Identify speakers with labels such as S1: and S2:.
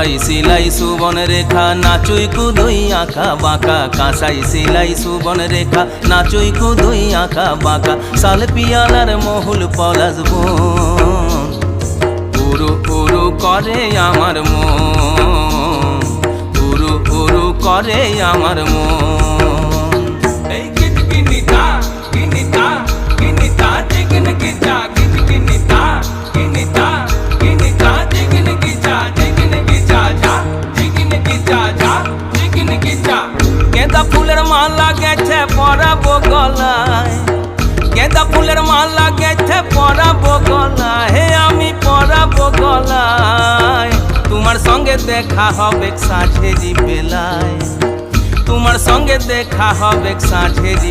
S1: কাঁসাই সিলাই সুবন রেখা নাচুই কুদুই আঁকা বাঁকা, কাঁসাই সিলাই সুবন রেখা নাচুই কুদুই আঁকা বাঁকা, শাল পিয়ালার মহুল পলাশ বন উরু উরু করে আমার মন, উরু উরু করে আমার মন।
S2: এই কিটকিনিতা কিনিতা কিনিতা জিগন গিজা কিটকিনিতা কিনিতা কিনিতা জিগন গিজা জিগন গিজা যা জিগন গিজা যা জিগন গিজা।
S1: গেঁদা ফুলের মালা গেছে পরাবো গলায়, গেঁদা ফুলের মালা গেছে পরাবো গলায়, হে আমি পরাবো গলায়। তোমার সঙ্গে দেখা হবে সাঁঝেরি বেলায়, তোমার সঙ্গে দেখা হবে সাঁঝেরি